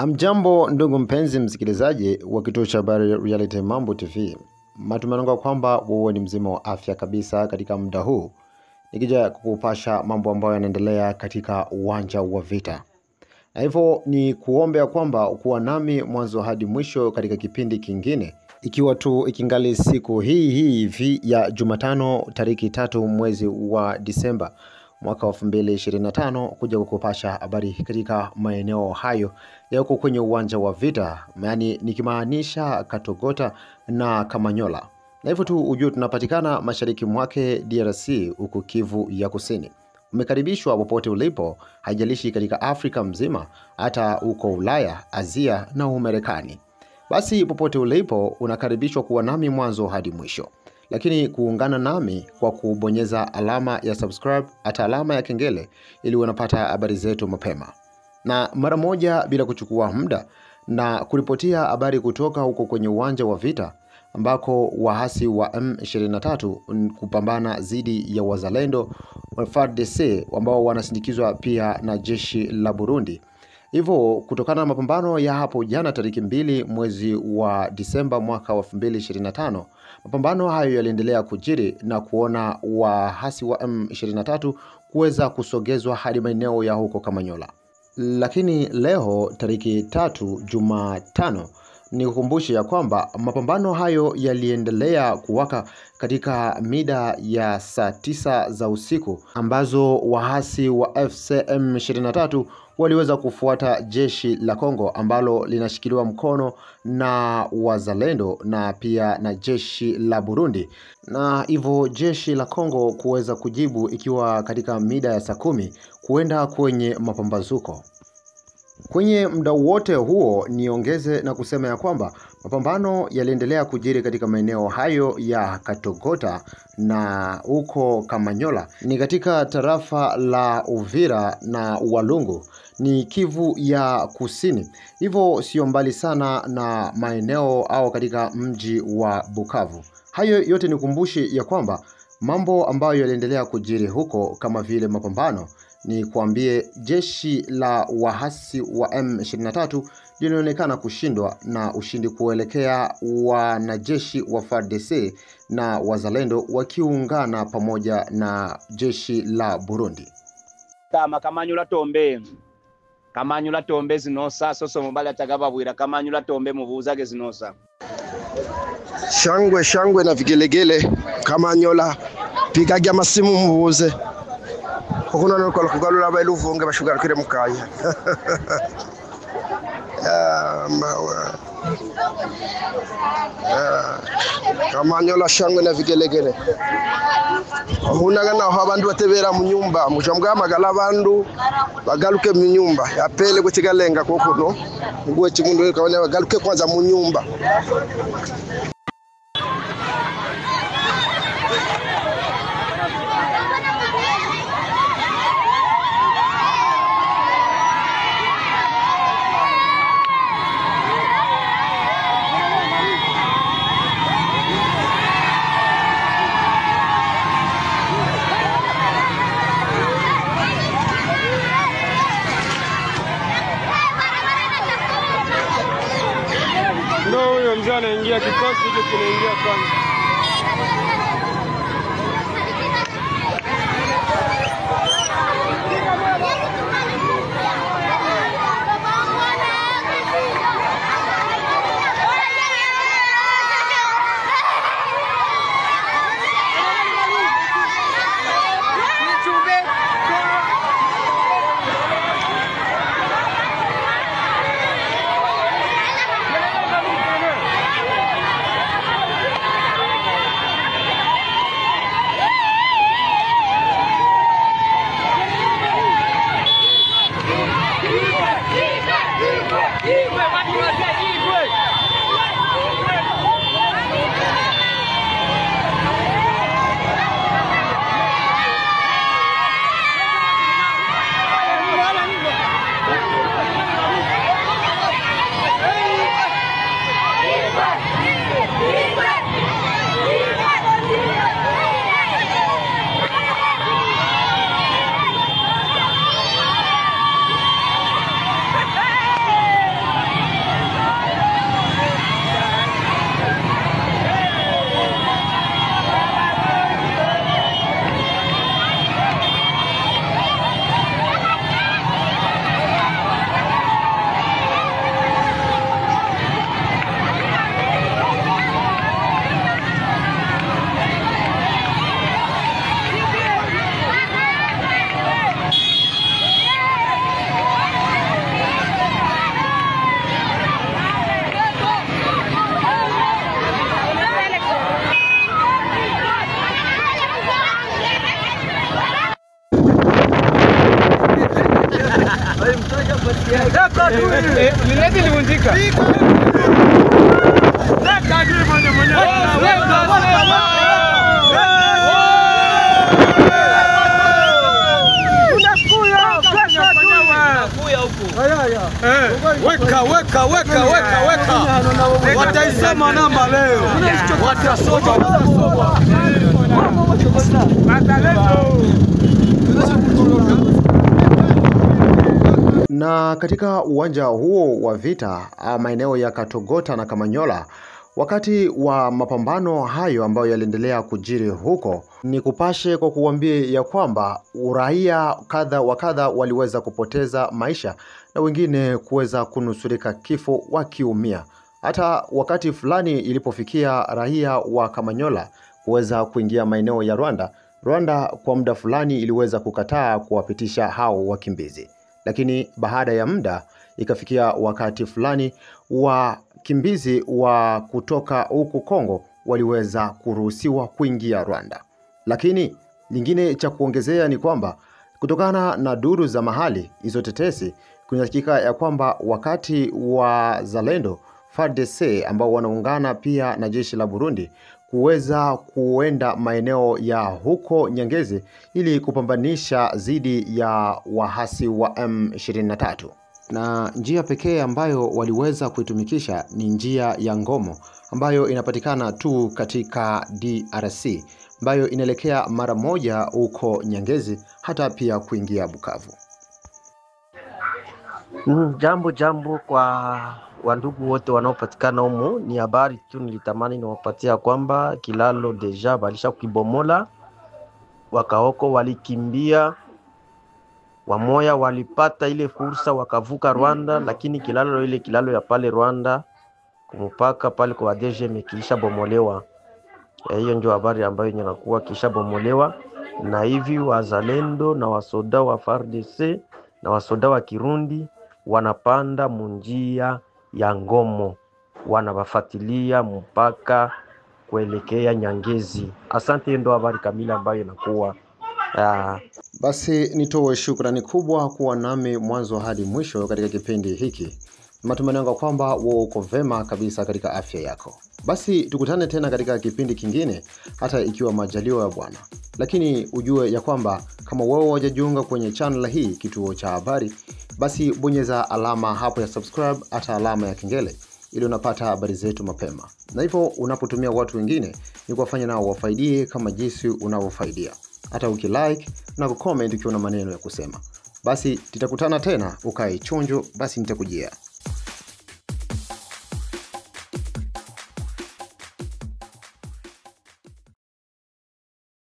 Amjambo ndugu mpenzi msikilizaji wa kituo cha habari Reality Mambo TV. Matumaini kwamba wewe ni mzima wa afya kabisa katika muda huu. Nikija kukupasha mambo ambayo yanaendelea katika uwanja wa vita. Na hivyo ni kuombea kwamba kuwa nami mwanzo hadi mwisho katika kipindi kingine. Ikiwa tu ikingali siku hii hivi ya Jumatano tariki 3 mwezi wa Disemba mwaka wa 2025 kuja kukupasha habari katika maeneo hayo yako kwenye uwanja wa vita, yani nikimaanisha Katogota na Kamanyola. Na hivyo tu ujue tunapatikana mashariki mwake DRC huko Kivu ya Kusini. Umekaribishwa popote ulipo, haijalishi katika Afrika mzima, hata huko Ulaya, Asia na Umarekani. Basi popote ulipo unakaribishwa kuwa nami mwanzo hadi mwisho. Lakini kuungana nami kwa kubonyeza alama ya subscribe hata alama ya kengele ili unapata habari zetu mapema. Na mara moja bila kuchukua muda na kuripotia habari kutoka huko kwenye uwanja wa vita ambako waasi wa M23 kupambana dhidi ya wazalendo wa FARDC ambao wanasindikizwa pia na jeshi la Burundi. Hivyo kutokana na mapambano ya hapo jana tariki 2 mwezi wa Disemba mwaka wa 2025, mapambano hayo yaliendelea kujiri na kuona waasi wa M23 kuweza kusogezwa hadi maeneo ya huko Kamanyola. Lakini leo tariki 3 Jumatano ni kukumbusha ya kwamba mapambano hayo yaliendelea kuwaka katika mida ya saa 9 za usiku ambazo waasi wa FCM 23 waliweza kufuata jeshi la Kongo ambalo linashikiliwa mkono na wazalendo na pia na jeshi la Burundi, na hivyo jeshi la Kongo kuweza kujibu ikiwa katika mida ya saa 10 kuenda kwenye mapambazuko. Kwenye muda wote huo niongeze na kusema ya kwamba mapambano yaliendelea kujiri katika maeneo hayo ya Katogota na huko Kamanyola, ni katika tarafa la Uvira na Walungu, ni Kivu ya Kusini. Hivyo sio mbali sana na maeneo au katika mji wa Bukavu. Hayo yote nikumbushi ya kwamba mambo ambayo yaliendelea kujiri huko kama vile mapambano, ni kuambie jeshi la waasi wa M23 lilionekana kushindwa na ushindi kuelekea wanajeshi wa FARDC na wazalendo wakiungana pamoja na jeshi la Burundi. Kamanyola tombe zinosa soso mobali atagababwira Kamanyola tombe mubuzage zinosa. Shangwe na vigelegele Kamanyola pigaga masimu mubuze okuna nokola kugalula abayiluvunge bashugarukire mukaya. Kamanyola shangwe na vigelegele hunagana aho abantu batebera mu nyumba mujambwa amagala abantu bagaluke mu nyumba yapele kutigalenga kokuno ngwe chimundu kabanya bagaluke kwanza mu nyumba. Huyo mzee anaingia, kikosi hicho kinaingia kwanza. Lileti livunjika. Weka. Wataisema namba leo. Watasoma. Na katika uwanja huo wa vita maeneo ya Katogota na Kamanyola, wakati wa mapambano hayo ambayo yaliendelea kujiri huko, ni kupashe kwa kuambia ya kwamba raia kadha wa kadha waliweza kupoteza maisha na wengine kuweza kunusurika kifo wakiumia. Hata wakati fulani ilipofikia raia wa Kamanyola kuweza kuingia maeneo ya Rwanda kwa muda fulani iliweza kukataa kuwapitisha hao wakimbizi. Lakini baada ya muda ikafikia wakati fulani wakimbizi wa kutoka huku Kongo waliweza kuruhusiwa kuingia Rwanda. Lakini lingine cha kuongezea ni kwamba kutokana na duru za mahali hizo tetesi, kunasikika ya kwamba wakati wa Zalendo FARDC ambao wanaungana pia na jeshi la Burundi kuweza kuenda maeneo ya huko Nyangezi ili kupambanisha dhidi ya wahasi wa M23. Na njia pekee ambayo waliweza kuitumikisha ni njia ya Ngomo ambayo inapatikana tu katika DRC, ambayo inaelekea mara moja huko Nyangezi hata pia kuingia Bukavu. Jambo kwa wandugu wote wanaopatikana humo, ni habari tu nilitamani niwapatia kwamba kilalo deja balisha kukibomola, wakaoko walikimbia, wamoya walipata ile fursa wakavuka Rwanda, lakini kilalo ya pale Rwanda kumupaka pale kwa DGM kilisha bomolewa. Hiyo ndio habari ambayo inakuwa kisha bomolewa, na hivi wazalendo na wasoda wa FARDC na wasoda wa Kirundi wanapanda munjia ya Ngomo, wanawafuatilia mpaka kuelekea Nyangezi. Asante, ndo habari kamili ambayo inakuwa. Basi nitoe shukrani kubwa kuwa nami mwanzo hadi mwisho katika kipindi hiki. Matumaini yangu kwamba wewe uko vema kabisa katika afya yako. Basi tukutane tena katika kipindi kingine, hata ikiwa majaliwa ya Bwana. Lakini ujue ya kwamba kama wewe hujajiunga kwenye channel hii, kituo cha habari, basi bonyeza alama hapo ya subscribe, hata alama ya kengele, ili unapata habari zetu mapema. Na hivyo unapotumia watu wengine, ni kuwafanya nao wafaidie kama jinsi unavyofaidia. Hata ukilike na kucomment ukiwa na maneno ya kusema. Basi tutakutana tena, ukae chonjo, basi nitakujia.